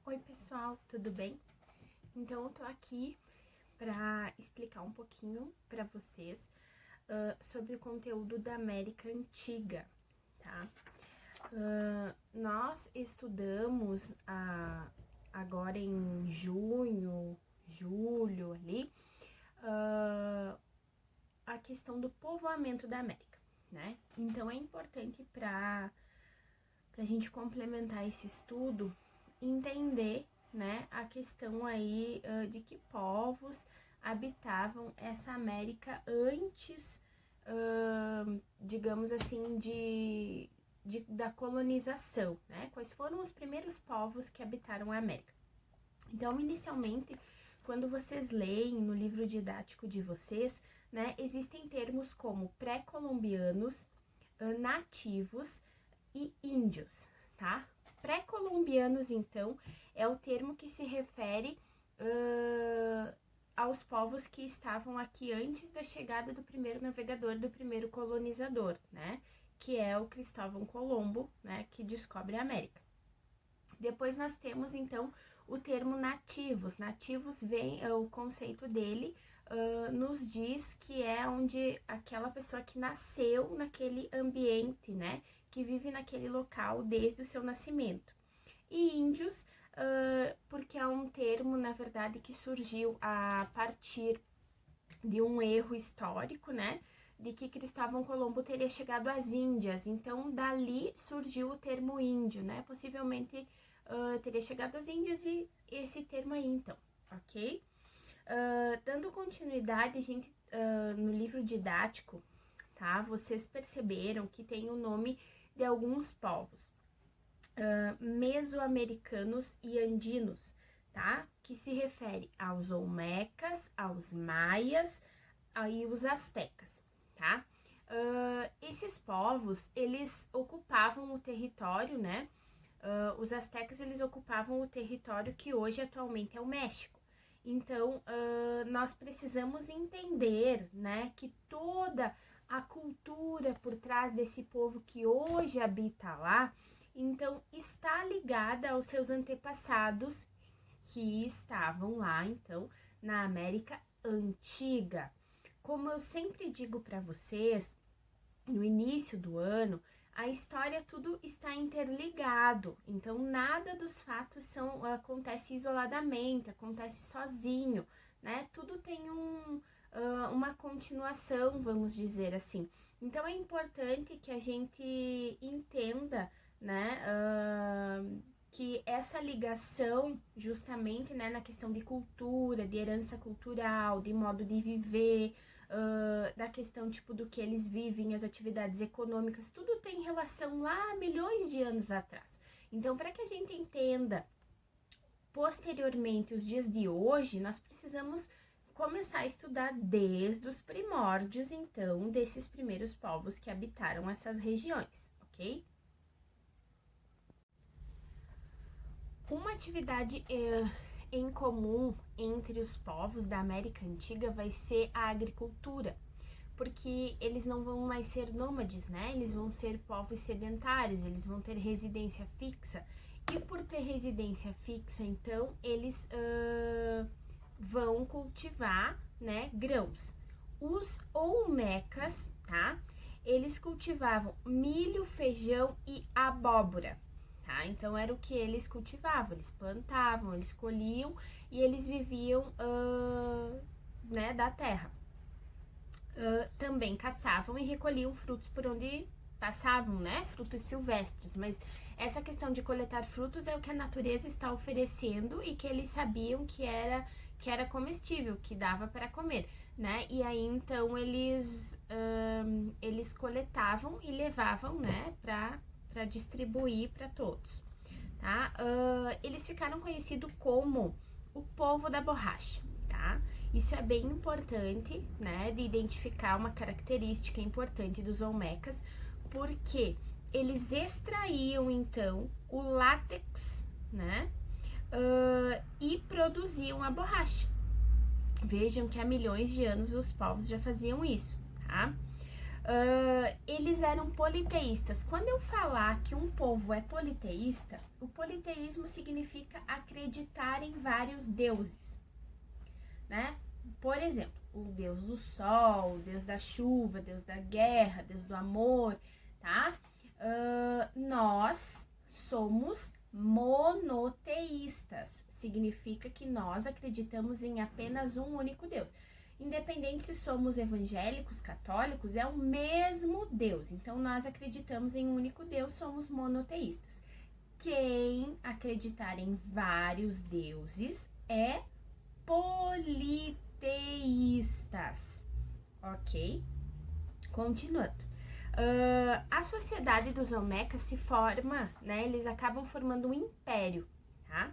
Oi pessoal, tudo bem? Então eu tô aqui para explicar um pouquinho para vocês sobre o conteúdo da América Antiga, tá? Nós estudamos agora em junho, julho ali, a questão do povoamento da América, né? Então é importante para a gente complementar esse estudo, entender, né, a questão aí de que povos habitavam essa América antes, digamos assim, da colonização, né? Quais foram os primeiros povos que habitaram a América? Então, inicialmente, quando vocês leem no livro didático de vocês, né, existem termos como pré-colombianos, nativos e índios, tá? Pré-colombianos, então, é o termo que se refere aos povos que estavam aqui antes da chegada do primeiro navegador, do primeiro colonizador, né? Que é o Cristóvão Colombo, né? Que descobre a América. Depois nós temos, então, o termo nativos. Nativos vem, o conceito dele nos diz que é onde aquela pessoa que nasceu naquele ambiente, né? Que vive naquele local desde o seu nascimento. E índios, porque é um termo, na verdade, que surgiu a partir de um erro histórico, né? De que Cristóvão Colombo teria chegado às Índias. Então, dali surgiu o termo índio, né? Possivelmente teria chegado às Índias e esse termo aí, então, ok? Dando continuidade, a gente, no livro didático, tá? Vocês perceberam que tem o nome de alguns povos, mesoamericanos e andinos, tá? Que se refere aos olmecas, aos maias e os astecas, tá? Esses povos, eles ocupavam o território, né? Os astecas, eles ocupavam o território que hoje atualmente é o México. Então, nós precisamos entender, né, que toda a cultura por trás desse povo que hoje habita lá, então, está ligada aos seus antepassados que estavam lá, então, na América Antiga. Como eu sempre digo para vocês, no início do ano, a história tudo está interligado, então nada dos fatos acontece isoladamente, acontece sozinho, né? Tudo tem uma continuação, vamos dizer assim. Então é importante que a gente entenda, né, que essa ligação justamente, né, na questão de cultura, de herança cultural, de modo de viver, da questão tipo do que eles vivem, as atividades econômicas, tudo tem relação lá há milhões de anos atrás. Então, para que a gente entenda posteriormente os dias de hoje, nós precisamos começar a estudar desde os primórdios, então, desses primeiros povos que habitaram essas regiões, ok? Uma atividade em comum entre os povos da América Antiga vai ser a agricultura, porque eles não vão mais ser nômades, né? Eles vão ser povos sedentários, eles vão ter residência fixa. E por ter residência fixa, então, eles vão cultivar, né, grãos. Os olmecas, tá? Eles cultivavam milho, feijão e abóbora. Tá? Então era o que eles cultivavam, eles plantavam, eles colhiam e eles viviam né, da terra. Também caçavam e recolhiam frutos por onde passavam, né? Frutos silvestres, mas essa questão de coletar frutos é o que a natureza está oferecendo e que eles sabiam que era comestível, que dava para comer, né? E aí então eles coletavam e levavam, né, para distribuir para todos, tá? Eles ficaram conhecidos como o povo da borracha, tá? Isso é bem importante, né, de identificar uma característica importante dos olmecas, porque eles extraíam, então, o látex, né, e produziam a borracha. Vejam que há milhões de anos os povos já faziam isso, tá? eles eram politeístas. Quando eu falar que um povo é politeísta, o politeísmo significa acreditar em vários deuses, né? Por exemplo, o deus do sol, o deus da chuva, deus da guerra, deus do amor, tá? Nós somos monoteístas. Significa que nós acreditamos em apenas um único Deus. Independente se somos evangélicos, católicos, é o mesmo Deus. Então, nós acreditamos em um único Deus, somos monoteístas. Quem acreditar em vários deuses é politeístas. Ok? Continuando. A sociedade dos Olmecas se forma, né? Eles acabam formando um império, tá?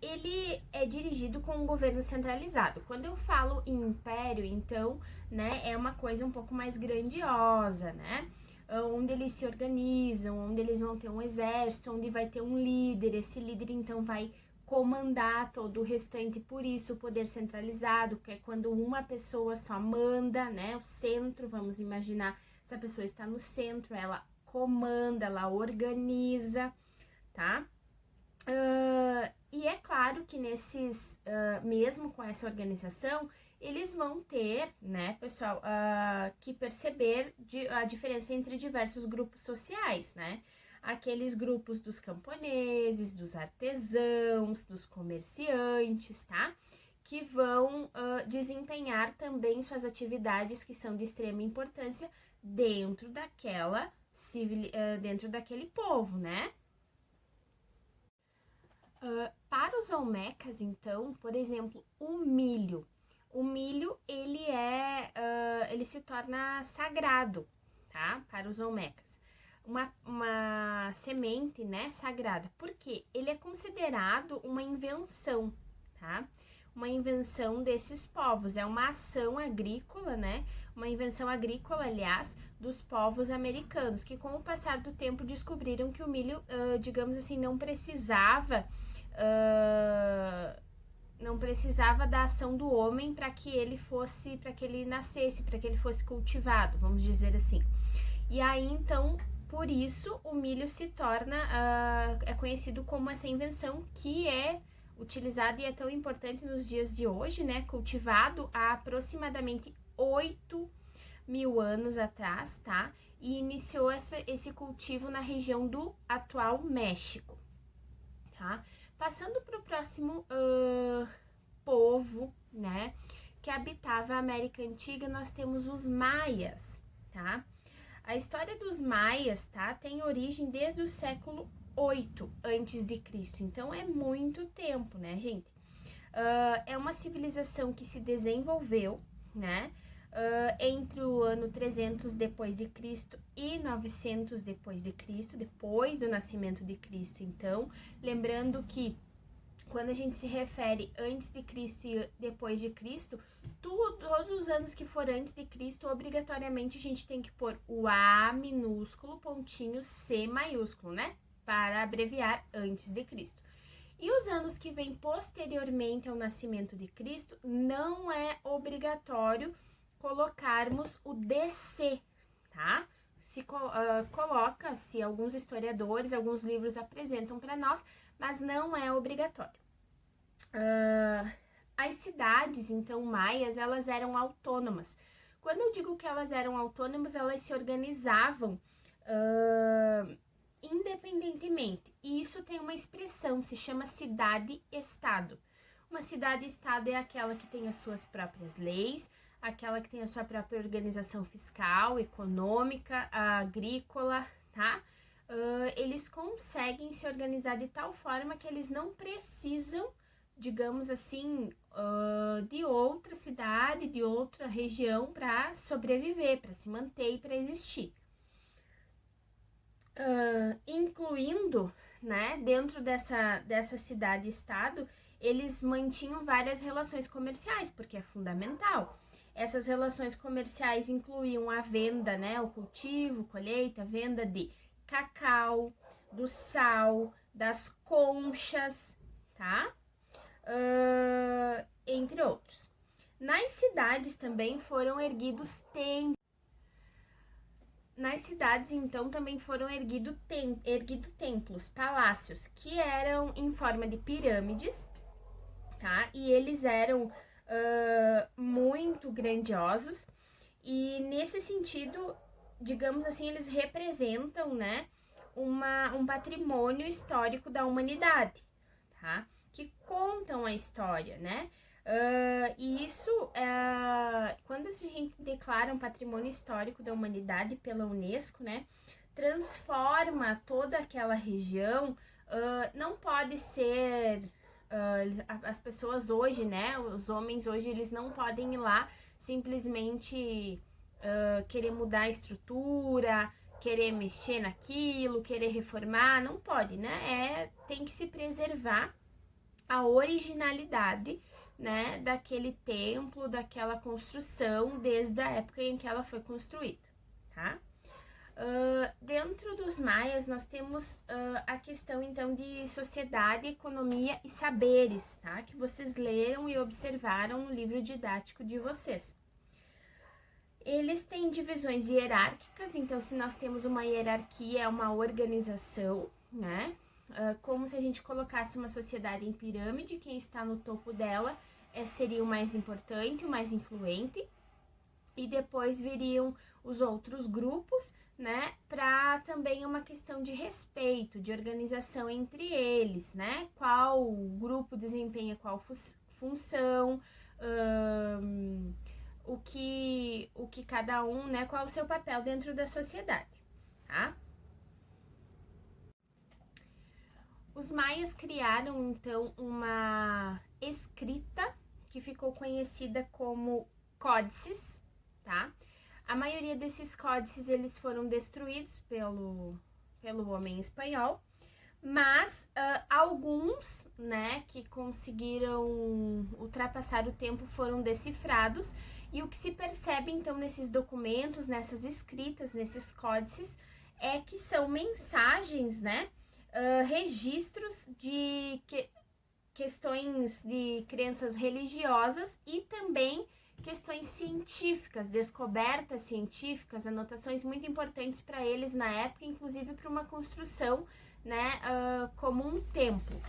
Ele é dirigido com um governo centralizado. Quando eu falo império, então, né, é uma coisa um pouco mais grandiosa, né? Onde eles se organizam, onde eles vão ter um exército, onde vai ter um líder. Esse líder, então, vai comandar todo o restante, por isso o poder centralizado, que é quando uma pessoa só manda, né? O centro, vamos imaginar, essa pessoa está no centro, ela comanda, ela organiza, tá? E é claro que nesses, mesmo com essa organização, eles vão ter, né, pessoal, que perceber a diferença entre diversos grupos sociais, né? Aqueles grupos dos camponeses, dos artesãos, dos comerciantes, tá? Que vão desempenhar também suas atividades que são de extrema importância dentro dentro daquele povo, né? Para os Olmecas, então, por exemplo, o milho. O milho, ele se torna sagrado, tá? Para os Olmecas. Uma semente, né, sagrada. Por quê? Ele é considerado uma invenção, tá? Uma invenção desses povos. É uma ação agrícola, né? Uma invenção agrícola, aliás, dos povos americanos, que com o passar do tempo descobriram que o milho, digamos assim, não precisava da ação do homem para que ele nascesse, para que ele fosse cultivado, vamos dizer assim. E aí, então, por isso, o milho se torna, é conhecido como essa invenção que é utilizada e é tão importante nos dias de hoje, né? Cultivado há aproximadamente 8.000 anos atrás, tá? E iniciou esse cultivo na região do atual México, tá? Passando para o próximo povo, né, que habitava a América Antiga, nós temos os maias, tá? A história dos maias, tá, tem origem desde o século 8 antes de Cristo, então é muito tempo, né, gente? É uma civilização que se desenvolveu, né, entre o ano 300 depois de Cristo e 900 depois de Cristo, depois do nascimento de Cristo. Então, lembrando que quando a gente se refere antes de Cristo e depois de Cristo, todos os anos que for antes de Cristo, obrigatoriamente a gente tem que pôr o A minúsculo, pontinho C maiúsculo, né? Para abreviar antes de Cristo. E os anos que vêm posteriormente ao nascimento de Cristo, não é obrigatório colocarmos o DC, tá? Coloca-se alguns historiadores, alguns livros apresentam para nós, mas não é obrigatório. As cidades, então, maias, elas eram autônomas. Quando eu digo que elas eram autônomas, elas se organizavam independentemente. E isso tem uma expressão, se chama cidade-estado. Uma cidade-estado é aquela que tem as suas próprias leis, aquela que tem a sua própria organização fiscal, econômica, agrícola, tá? Eles conseguem se organizar de tal forma que eles não precisam, digamos assim, de outra cidade, de outra região para sobreviver, para se manter e para existir. Incluindo, né, dentro dessa cidade-estado, eles mantinham várias relações comerciais, porque é fundamental. Essas relações comerciais incluíam a venda, né, o cultivo, colheita, venda de cacau, do sal, das conchas, tá? Entre outros. Nas cidades também foram erguidos templos. nas cidades, então, também foram erguidos templos, palácios, que eram em forma de pirâmides, tá? E eles eram muito grandiosos e, nesse sentido, digamos assim, eles representam, né, um patrimônio histórico da humanidade, tá? Que contam a história, né? E isso, quando a gente declara um patrimônio histórico da humanidade pela Unesco, né, transforma toda aquela região. Não pode ser, as pessoas hoje, né, os homens hoje, eles não podem ir lá simplesmente querer mudar a estrutura, querer mexer naquilo, querer reformar, não pode, né? Tem que se preservar a originalidade, né, daquele templo, daquela construção, desde a época em que ela foi construída, tá? Dentro dos maias, nós temos a questão, então, de sociedade, economia e saberes, tá? Que vocês leram e observaram no livro didático de vocês. Eles têm divisões hierárquicas, então, se nós temos uma hierarquia, é uma organização, né? Como se a gente colocasse uma sociedade em pirâmide, quem está no topo dela seria o mais importante, o mais influente, e depois viriam os outros grupos, né? Para também uma questão de respeito, de organização entre eles, né? Qual grupo desempenha qual função, o que cada um, né? Qual o seu papel dentro da sociedade, tá? Os maias criaram, então, uma escrita que ficou conhecida como códices, tá? A maioria desses códices, eles foram destruídos pelo homem espanhol, mas alguns, né, que conseguiram ultrapassar o tempo foram decifrados, e o que se percebe, então, nesses documentos, nessas escritas, nesses códices, é que são mensagens, né, registros de questões de crenças religiosas e também questões científicas, descobertas científicas, anotações muito importantes para eles na época, inclusive para uma construção, né, como um templo.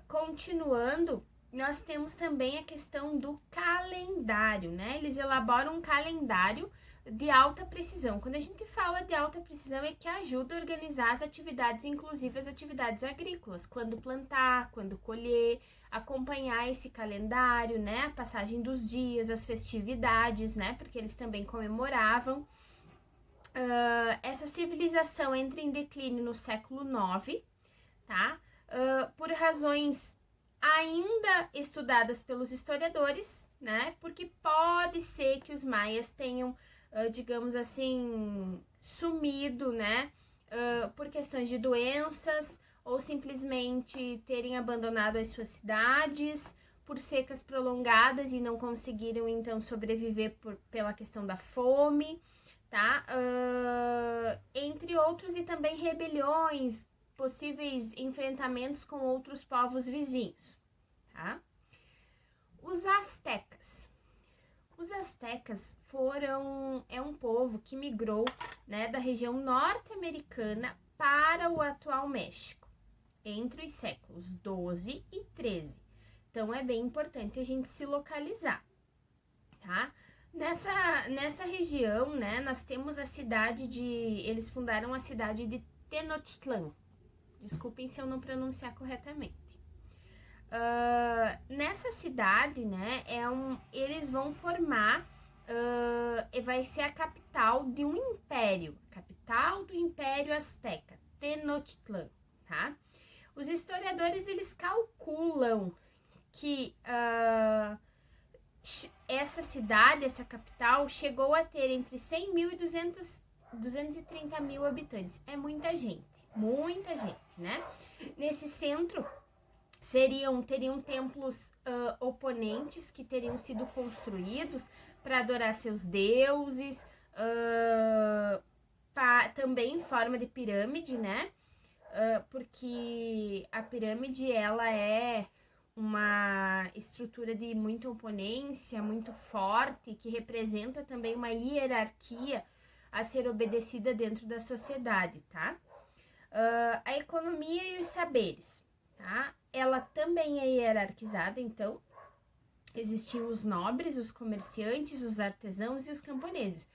Continuando, nós temos também a questão do calendário, né? Eles elaboram um calendário de alta precisão. Quando a gente fala de alta precisão, é que ajuda a organizar as atividades, inclusive as atividades agrícolas, quando plantar, quando colher, acompanhar esse calendário, né, a passagem dos dias, as festividades, né, porque eles também comemoravam. Essa civilização entra em declínio no século IX, tá? Por razões ainda estudadas pelos historiadores, né? Porque pode ser que os maias tenham, digamos assim, sumido, né? Por questões de doenças ou simplesmente terem abandonado as suas cidades por secas prolongadas e não conseguiram então sobreviver pela questão da fome, tá? Entre outros, e também rebeliões, possíveis enfrentamentos com outros povos vizinhos, tá? Os astecas. Os astecas é um povo que migrou, né, da região norte-americana para o atual México, entre os séculos 12 e 13. Então, é bem importante a gente se localizar, tá? Nessa região, né, nós temos a cidade eles fundaram a cidade de Tenochtitlan. Desculpem se eu não pronunciar corretamente. Nessa cidade, né, eles vão formar, vai ser a capital de um império, capital do Império Azteca, Tenochtitlan, tá? Os historiadores, eles calculam que essa cidade, essa capital, chegou a ter entre 100 mil e 230 mil habitantes. É muita gente, né? Nesse centro, teriam templos oponentes que teriam sido construídos para adorar seus deuses, também em forma de pirâmide, né? Porque a pirâmide, ela é uma estrutura de muita oponência, muito forte, que representa também uma hierarquia a ser obedecida dentro da sociedade, tá? A economia e os saberes, tá? Ela também é hierarquizada, então existiam os nobres, os comerciantes, os artesãos e os camponeses.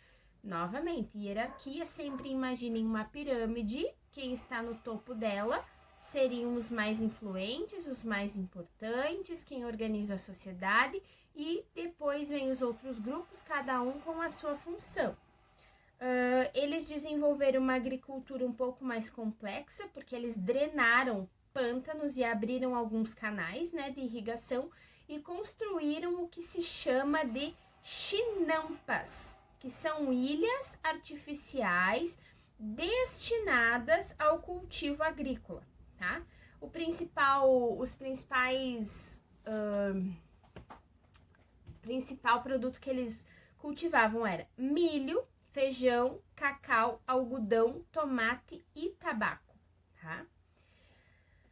Novamente, hierarquia, sempre imaginem uma pirâmide, quem está no topo dela seriam os mais influentes, os mais importantes, quem organiza a sociedade, e depois vem os outros grupos, cada um com a sua função. Eles desenvolveram uma agricultura um pouco mais complexa, porque eles drenaram pântanos e abriram alguns canais, né, de irrigação, e construíram o que se chama de chinampas, que são ilhas artificiais destinadas ao cultivo agrícola, tá? Principal produto que eles cultivavam era milho, feijão, cacau, algodão, tomate e tabaco, tá?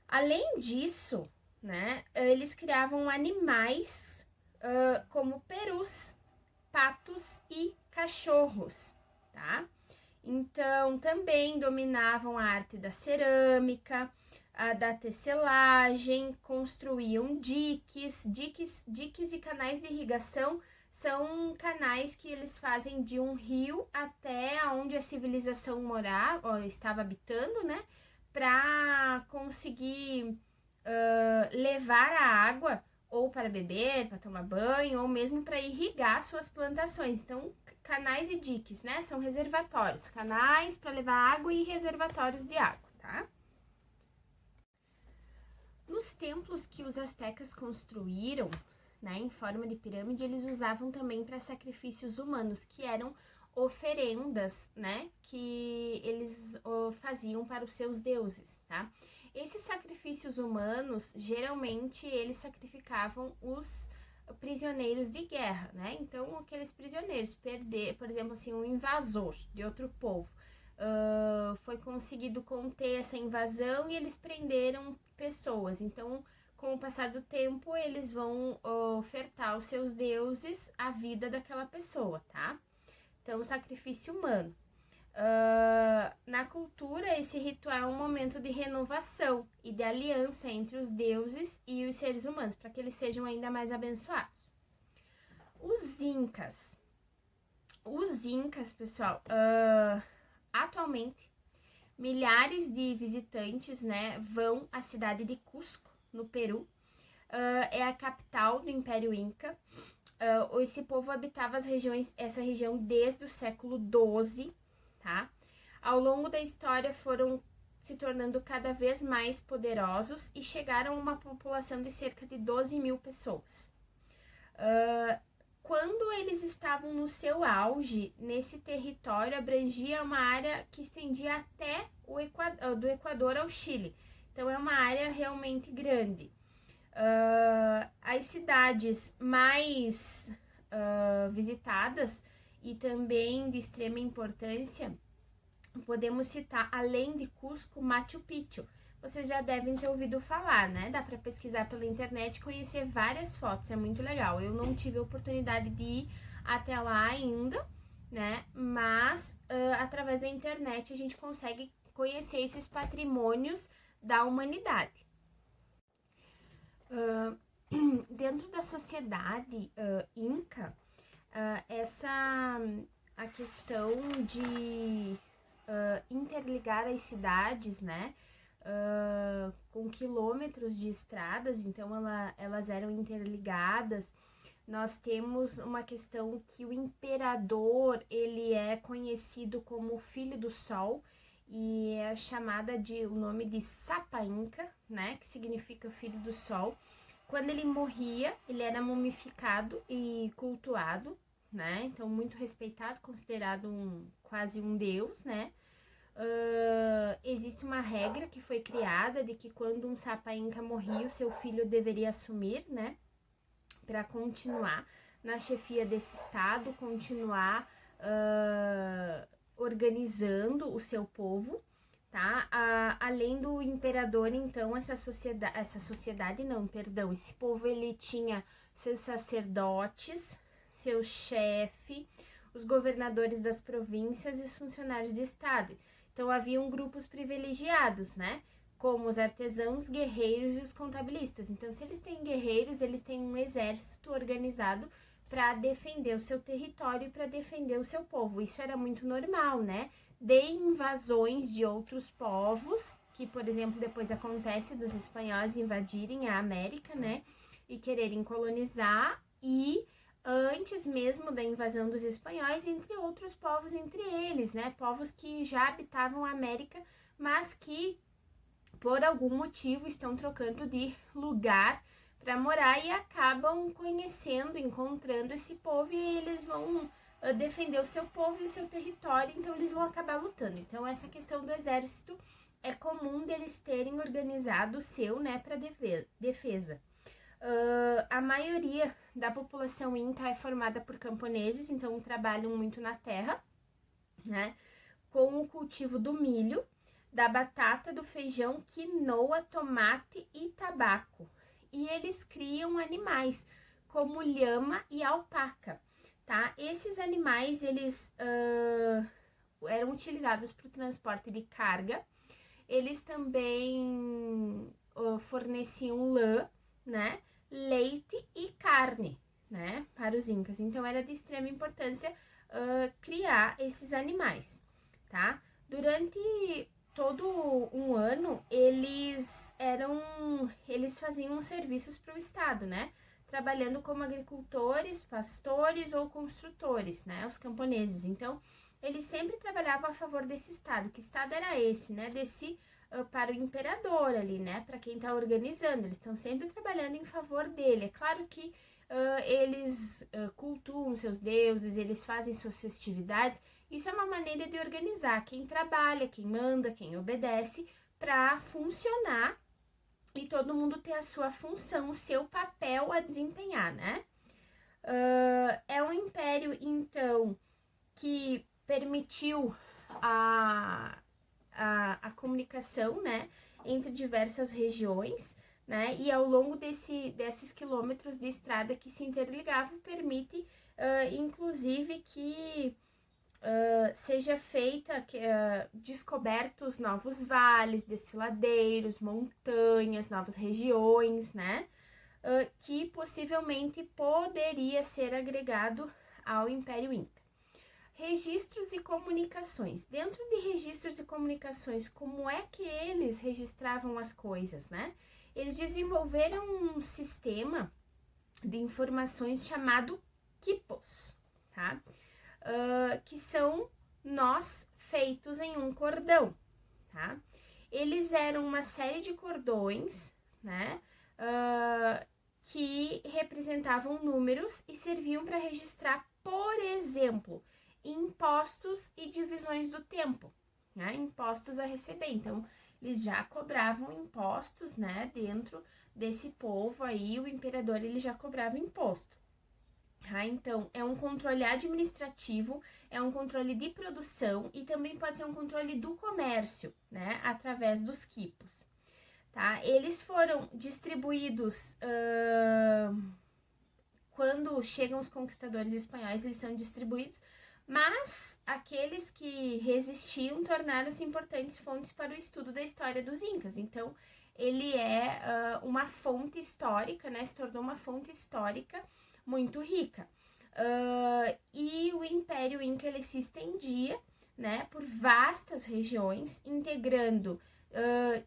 Além disso, né, eles criavam animais como perus, patos e cachorros, tá? Então, também dominavam a arte da cerâmica, da tecelagem, construíam diques e canais de irrigação. São canais que eles fazem de um rio até onde a civilização estava habitando, né? Para conseguir levar a água ou para beber, para tomar banho, ou mesmo para irrigar suas plantações. Então, canais e diques, né? São reservatórios. Canais para levar água e reservatórios de água, tá? Nos templos que os astecas construíram, né, em forma de pirâmide, eles usavam também para sacrifícios humanos, que eram oferendas, né, que eles faziam para os seus deuses, tá? Esses sacrifícios humanos, geralmente, eles sacrificavam os prisioneiros de guerra, né? Então, aqueles prisioneiros, por exemplo, assim, um invasor de outro povo, foi conseguido conter essa invasão e eles prenderam pessoas. Então, com o passar do tempo, eles vão ofertar aos seus deuses a vida daquela pessoa, tá? Então, sacrifício humano. Na cultura, esse ritual é um momento de renovação e de aliança entre os deuses e os seres humanos, para que eles sejam ainda mais abençoados. Os incas, pessoal, atualmente, milhares de visitantes, né, vão à cidade de Cusco, no Peru. É a capital do Império Inca. Esse povo habitava essa região desde o século XII, tá? Ao longo da história foram se tornando cada vez mais poderosos e chegaram a uma população de cerca de 12 mil pessoas. Quando eles estavam no seu auge, nesse território abrangia uma área que estendia até do Equador ao Chile. Então, é uma área realmente grande. As cidades mais visitadas e também de extrema importância, podemos citar, além de Cusco, Machu Picchu. Vocês já devem ter ouvido falar, né? Dá para pesquisar pela internet e conhecer várias fotos, é muito legal. Eu não tive a oportunidade de ir até lá ainda, né? Mas através da internet a gente consegue conhecer esses patrimônios da humanidade. Dentro da sociedade inca, a questão de interligar as cidades, né, com quilômetros de estradas, então elas eram interligadas. Nós temos uma questão que o imperador, ele é conhecido como Filho do Sol, e é chamada o nome de Sapa Inca, né, que significa Filho do Sol. Quando ele morria, ele era mumificado e cultuado, né, então muito respeitado, considerado quase um deus, né. Existe uma regra que foi criada de que quando um Sapa Inca morria, o seu filho deveria assumir, né, para continuar na chefia desse estado, continuar organizando o seu povo, tá? Além do imperador, então, esse povo, ele tinha seus sacerdotes, seu chefe, os governadores das províncias e os funcionários de estado. Então, haviam grupos privilegiados, né? Como os artesãos, guerreiros e os contabilistas. Então, se eles têm guerreiros, eles têm um exército organizado para defender o seu território e para defender o seu povo. Isso era muito normal, né? De invasões de outros povos, que, por exemplo, depois acontece dos espanhóis invadirem a América, né? E quererem colonizar, e antes mesmo da invasão dos espanhóis, entre outros povos entre eles, né? Povos que já habitavam a América, mas que por algum motivo estão trocando de lugar para morar e acabam conhecendo, encontrando esse povo, e eles vão defender o seu povo e o seu território, então eles vão acabar lutando. Então essa questão do exército é comum deles terem organizado o seu, né, para defesa. A maioria da população inca é formada por camponeses, então trabalham muito na terra, né, com o cultivo do milho, da batata, do feijão, quinoa, tomate e tabaco. E eles criam animais, como lhama e alpaca, tá? Esses animais, eles eram utilizados para o transporte de carga. Eles também forneciam lã, né? Leite e carne, né? Para os incas. Então, era de extrema importância criar esses animais, tá? Durante todo um ano, eles faziam serviços para o estado, né? Trabalhando como agricultores, pastores ou construtores, né? Os camponeses. Então, eles sempre trabalhavam a favor desse estado. Que estado era esse, né? Para o imperador ali, né? Para quem está organizando. Eles estão sempre trabalhando em favor dele. É claro que eles cultuam seus deuses, eles fazem suas festividades. Isso é uma maneira de organizar quem trabalha, quem manda, quem obedece, para funcionar e todo mundo ter a sua função, o seu papel a desempenhar, né? É um império, então, que permitiu a comunicação, né, entre diversas regiões, né? E ao longo desses quilômetros de estrada que se interligavam, permite, inclusive, que seja feita, descobertos novos vales, desfiladeiros, montanhas, novas regiões, né? Que possivelmente poderia ser agregado ao Império Inca. Registros e comunicações. Dentro de registros e comunicações, como é que eles registravam as coisas, né? Eles desenvolveram um sistema de informações chamado quipos, tá? Que são nós feitos em um cordão, tá? Eles eram uma série de cordões, né? Que representavam números e serviam para registrar, por exemplo, impostos e divisões do tempo, né? Impostos a receber. Então, eles já cobravam impostos, né? Dentro desse povo aí, o imperador, ele já cobrava imposto. Tá? Então, é um controle administrativo, é um controle de produção e também pode ser um controle do comércio, né? Através dos quipos, tá? Eles foram distribuídos, quando chegam os conquistadores espanhóis, eles são distribuídos, mas aqueles que resistiam tornaram-se importantes fontes para o estudo da história dos incas. Então, ele é uma fonte histórica, né? Se tornou uma fonte histórica muito rica. E o Império Inca, ele se estendia, né, por vastas regiões, integrando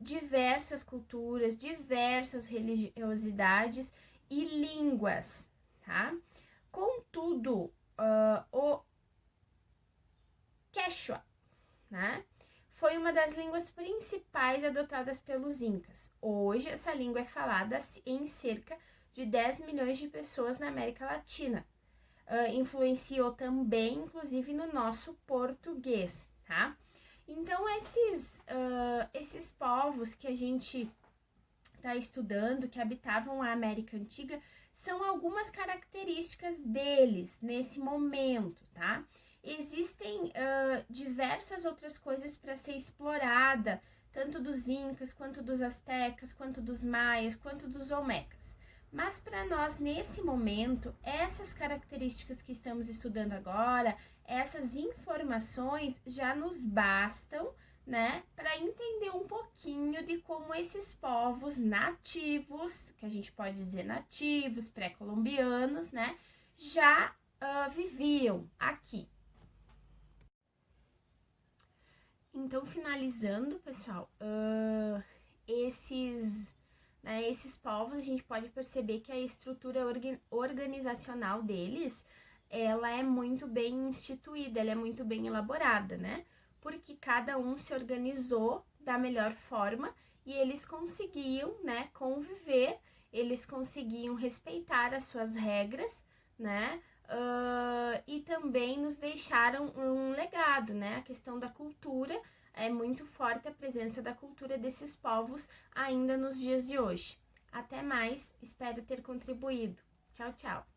diversas culturas, diversas religiosidades e línguas, tá? Contudo, o Quechua, né, foi uma das línguas principais adotadas pelos incas. Hoje, essa língua é falada em cerca de 10 milhões de pessoas na América Latina. Influenciou também, inclusive, no nosso português, tá? Então, esses povos que a gente está estudando, que habitavam a América Antiga, são algumas características deles nesse momento, tá? Existem diversas outras coisas para ser explorada, tanto dos incas, quanto dos astecas, quanto dos maias, quanto dos olmecas. Mas para nós, nesse momento, essas características que estamos estudando agora, essas informações já nos bastam, né, para entender um pouquinho de como esses povos nativos, que a gente pode dizer nativos, pré-colombianos, né, já viviam aqui. Então, finalizando, pessoal, esses povos, a gente pode perceber que a estrutura organizacional deles, ela é muito bem instituída, ela é muito bem elaborada, né? Porque cada um se organizou da melhor forma e eles conseguiam, né, conviver, eles conseguiam respeitar as suas regras, né? E também nos deixaram um legado, né? A questão da cultura, é muito forte a presença da cultura desses povos ainda nos dias de hoje. Até mais, espero ter contribuído. Tchau, tchau!